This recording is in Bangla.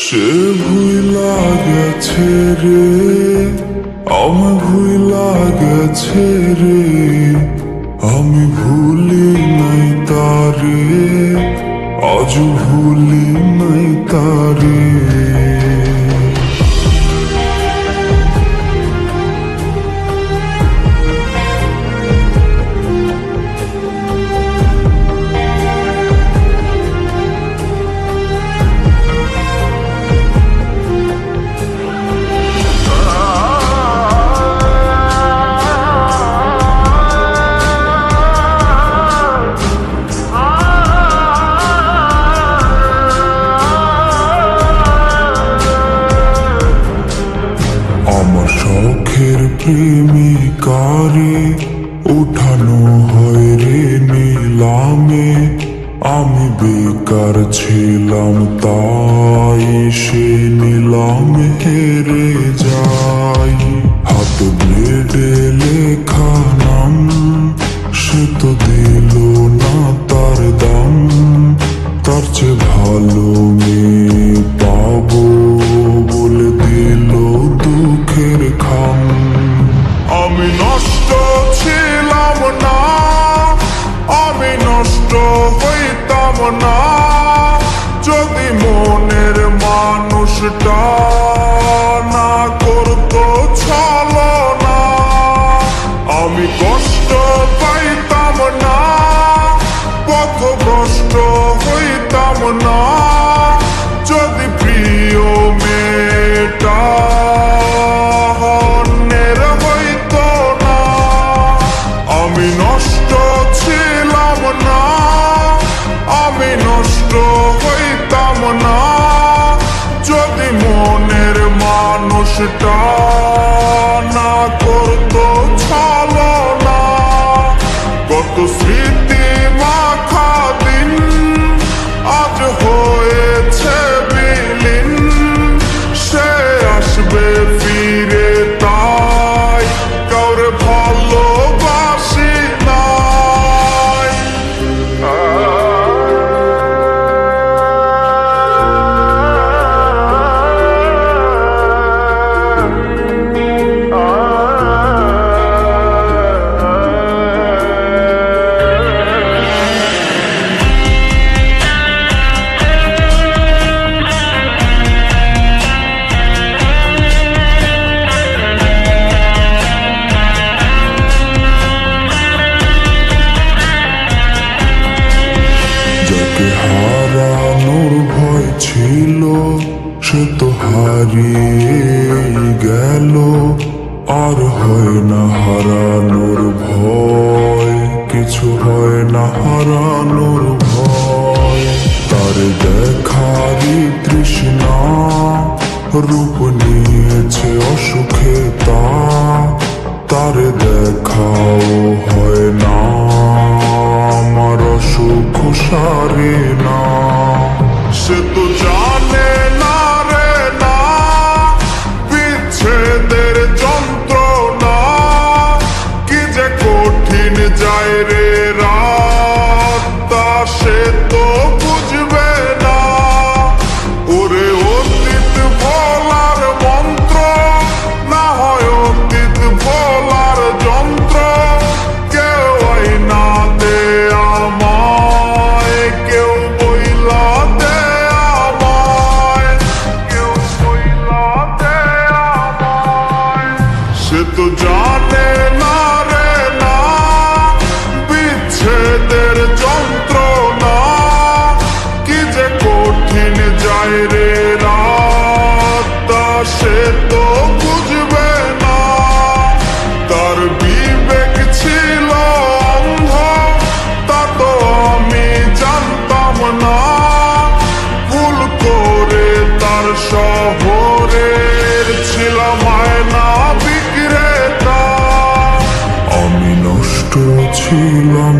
সে ভুইলা গেছে রে, আমি ভুইলা গেছে রে, আমি ভুলি নাই তারে, আজ ভুলি নাই তারে। আমার শখের প্রেমিকারে উঠানো হয় রে নিলামে, আমি বেকার ছিলাম তাই সে নিলামে হেরে যাই। হাত ব্লেডে লেখা নাম, সে তো দিল না তার দাম, তার চেয়ে ভালো মেয়ে পাবো বলে দিল দুঃখের খাম। আমি নষ্ট ছিলাম না, আমি নষ্ট হইতাম না, যদি মনের মানুষটা না করতো ছলনা। আমি কষ্ট পাইতাম না, পথভ্রষ্ট হইতাম না, যদি প্রিয় মেয়েটা অন্যের হইতো না। আমি নষ্ট ছিলাম না, আমি নষ্ট হইতাম না, যদি মনের মানুষটা না করতো ছলনা। কত স্মৃতি মাখা দিন আজ হয়েছে বিলীন, সে আসবে ফিরে তাই কাউরে ভালোবাসি নাই। যাকে হারানোর ভয় ছিল সে তো হারিয়ে গেল, আর হয় না হারানোর ভয়, কিছু হয় না হারানোর ভয়। তার দেখারই তৃষ্ণা রূপ নিয়েছে অসুখে তা, তার দেখাও হয় না আমার অসুখ সারে না। সে তো জানে না রে না বিচ্ছেদের যন্ত্রণা, কি যে কঠিন যায় রে রাতটা, সে তো বুঝবে না। ওরে অতীত ভোলার মন্ত্র না হয় অতীত ভোলার যন্ত্র, কেউ আইনা দে আমায়, কেউ বইলা দে আমায়, কেউ বইলা দে আমায়। সে তো জানে না রে না বিচ্ছেদের যন্ত্রণা, কি যে কঠিন যায় রে রাতটা, সে তো বুঝবে না। তার বিবেক ছিল অন্ধ, তা তো আমি জানতাম না, ভুল করে তার শহরের ছিলাম আয়না বিক্রেতা। আমি নষ্ট ছিলাম